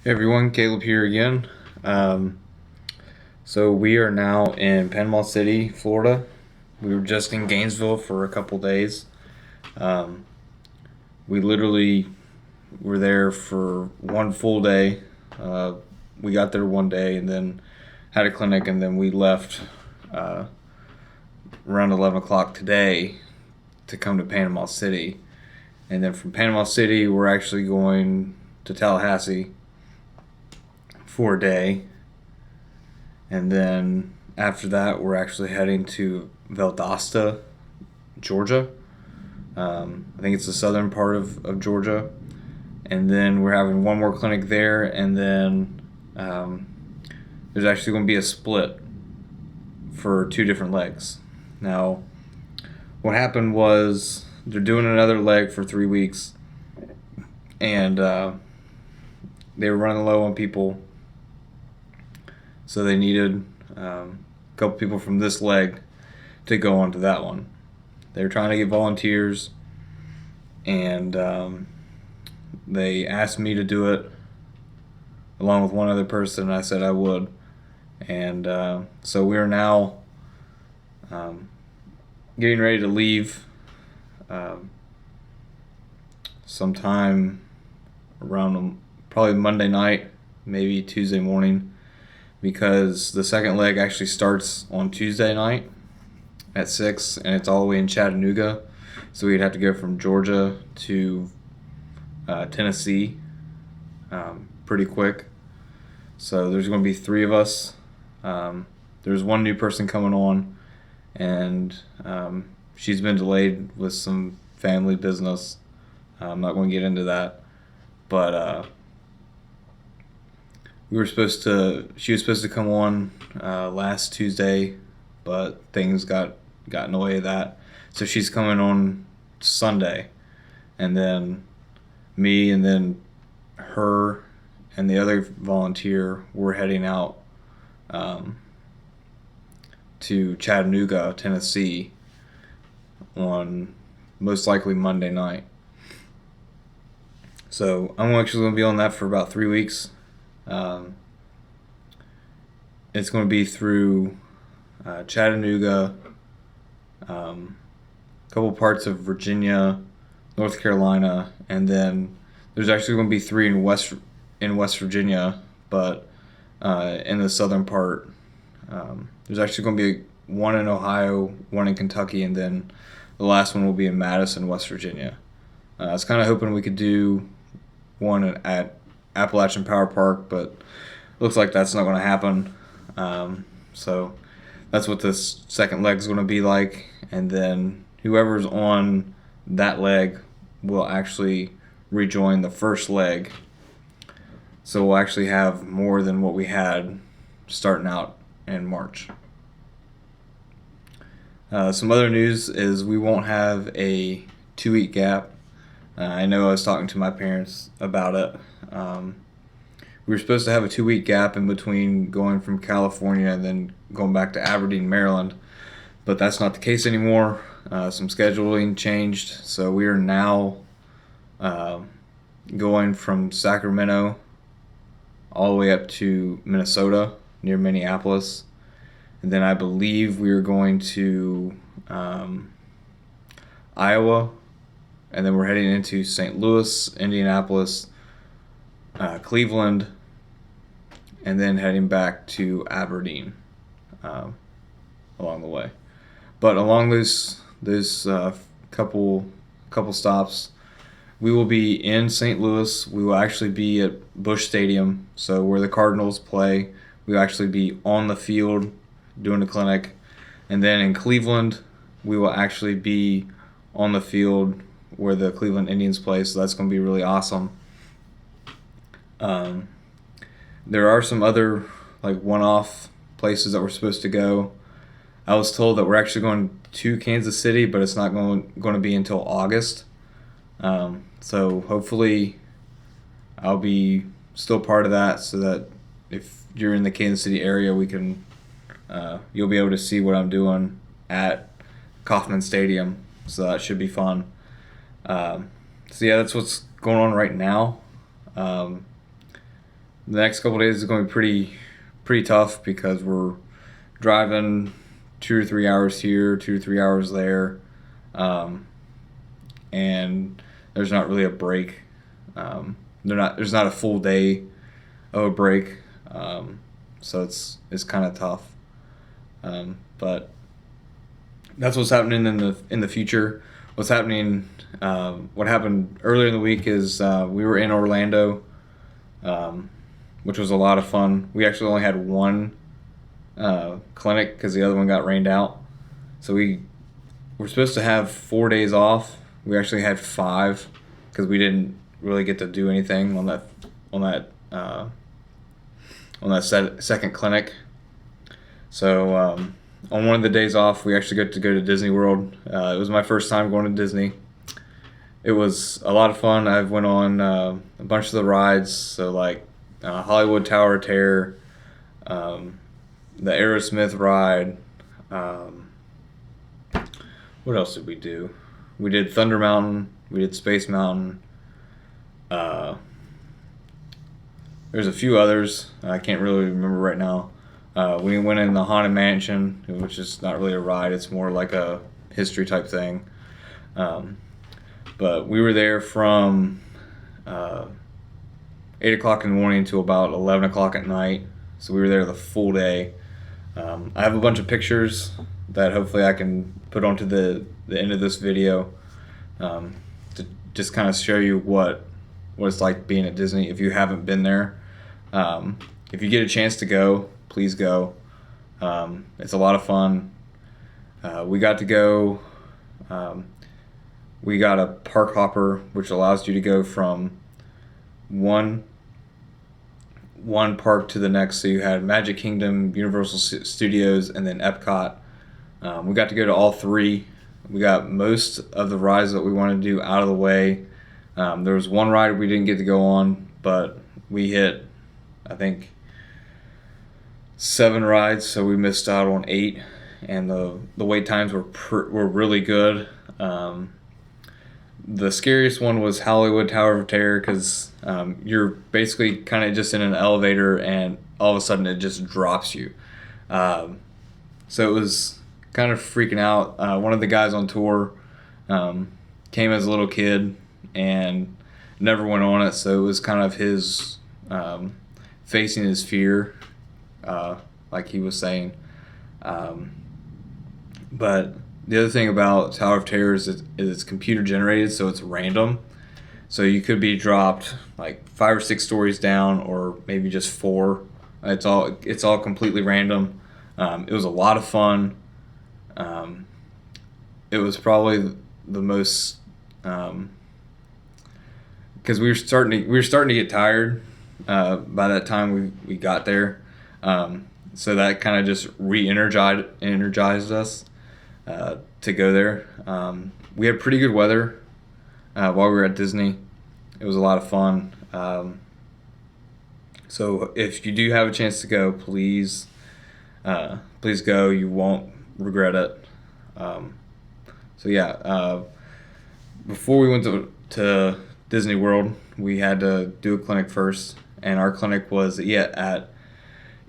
Hey everyone, Caleb here again. Um, so we are now in Panama City, Florida. We were just in Gainesville for a couple days. Um, we literally were there for one full day. Uh, we got there one day and then had a clinic, and then we left uh, around 11 o'clock today to come to Panama City. And then from Panama City, we're actually going to Tallahassee for a day. And then after that, we're actually heading to Valdosta, Georgia. I think it's the southern part of Georgia. And then we're having one more clinic there. And then um, there's actually going to be a split for two different legs. Now, what happened was they're doing another leg for 3 weeks. And they were running low on people. So they needed a couple people from this leg to go onto that one. They were trying to get volunteers, and they asked me to do it along with one other person. I said I would, and so we are now getting ready to leave um, sometime around probably Monday night, maybe Tuesday morning, because the second leg actually starts on Tuesday night at 6, and it's all the way in Chattanooga. So we'd have to go from Georgia to Tennessee pretty quick. So there's going to be three of us. There's one new person coming on, and she's been delayed with some family business. I'm not going to get into that, but she was supposed to come on last Tuesday, but things got in the way of that. So she's coming on Sunday, and then me, and then her and the other volunteer were heading out to Chattanooga, Tennessee on most likely Monday night. So I'm actually going to be on that for about 3 weeks. It's going to be through Chattanooga, a couple parts of Virginia, North Carolina, and then there's actually going to be three in West Virginia, but in the southern part, there's actually going to be one in Ohio, one in Kentucky, and then the last one will be in Madison, West Virginia. I was kind of hoping we could do one at Appalachian Power Park, but looks like that's not going to happen. So that's what this second leg is going to be like, and then whoever's on that leg will actually rejoin the first leg. So we'll actually have more than what we had starting out in March. Some other news is we won't have a 2-week gap. I know I was talking to my parents about it. We were supposed to have a 2-week gap in between going from California and then going back to Aberdeen, Maryland, but that's not the case anymore. Some scheduling changed, so we are now going from Sacramento all the way up to Minnesota near Minneapolis, and then I believe we are going to Iowa, and then we're heading into St. Louis, Indianapolis, Cleveland, and then heading back to Aberdeen along the way. But along those couple stops, we will be in St. Louis. We will actually be at Busch Stadium, so where the Cardinals play. We will actually be on the field doing a clinic, and then in Cleveland, we will actually be on the field where the Cleveland Indians play. So that's going to be really awesome. There are some other like one-off places that we're supposed to go. I was told that we're actually going to Kansas City, but it's not going to be until August. So hopefully I'll be still part of that, so that if you're in the Kansas City area, we can you'll be able to see what I'm doing at Kauffman Stadium. So that should be fun. So yeah, that's what's going on right now. The next couple days is going to be pretty tough because we're driving 2 or 3 hours here, 2 or 3 hours there, um, and there's not really a break. There's not a full day of a break, so it's kind of tough. But that's what's happening in the future. What's happening? What happened earlier in the week is we were in Orlando, which was a lot of fun. We actually only had one clinic because the other one got rained out. So we were supposed to have 4 days off. We actually had 5 because we didn't really get to do anything on that second clinic. So on one of the days off, we actually got to go to Disney World. It was my first time going to Disney. It was a lot of fun. I went on a bunch of the rides, so like Hollywood Tower of Terror, the Aerosmith ride. What else did we do? We did Thunder Mountain. We did Space Mountain. There's a few others. I can't really remember right now. We went in the Haunted Mansion, which is not really a ride. It's more like a history type thing. But we were there from 8 o'clock in the morning to about 11 o'clock at night. So we were there the full day. I have a bunch of pictures that hopefully I can put onto the end of this video to just kind of show you what it's like being at Disney if you haven't been there. If you get a chance to go, please go. It's a lot of fun. We got to go. We got a park hopper, which allows you to go from one park to the next. So you had Magic Kingdom, Universal Studios, and then Epcot. We got to go to all 3. We got most of the rides that we wanted to do out of the way. There was one ride we didn't get to go on, but we hit, I think, 7 rides, so we missed out on 8, and the wait times were really good. The scariest one was Hollywood Tower of Terror because you're basically kind of just in an elevator and all of a sudden it just drops you. So it was kind of freaking out. One of the guys on tour came as a little kid and never went on it, so it was kind of his facing his fear, like he was saying. But the other thing about Tower of Terror is it's computer generated, so it's random. So you could be dropped like 5 or 6 stories down, or maybe just 4. It's all completely random. It was a lot of fun. It was probably the most because we were starting to get tired by that time we got there. So that kind of just energized us to go there. We had pretty good weather while we were at Disney. It was a lot of fun. So if you do have a chance to go, please go. You won't regret it. So yeah, before we went to Disney World, we had to do a clinic first, and our clinic was at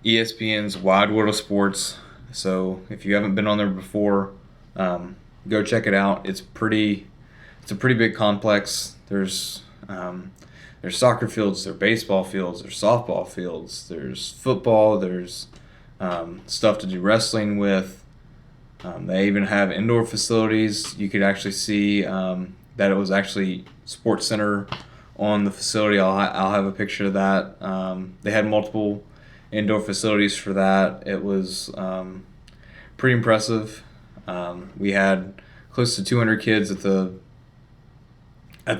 ESPN's Wide World of Sports. So if you haven't been on there before, go check it out. It's a pretty big complex. There's soccer fields, there's baseball fields, there's softball fields, there's football, there's stuff to do wrestling with. They even have indoor facilities. You could actually see that it was actually Sports Center on the facility. I'll have a picture of that. They had multiple indoor facilities for that. It was pretty impressive. We had close to 200 kids at the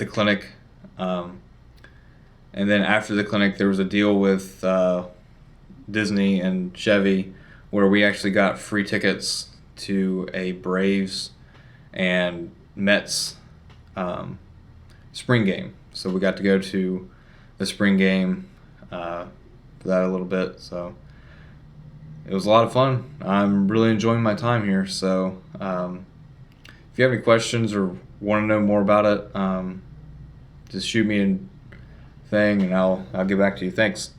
clinic, and then after the clinic, there was a deal with Disney and Chevy where we actually got free tickets to a Braves and Mets spring game. So we got to go to the spring game for that a little bit. So it was a lot of fun. I'm really enjoying my time here. So if you have any questions or want to know more about it, just shoot me a thing and I'll get back to you. Thanks.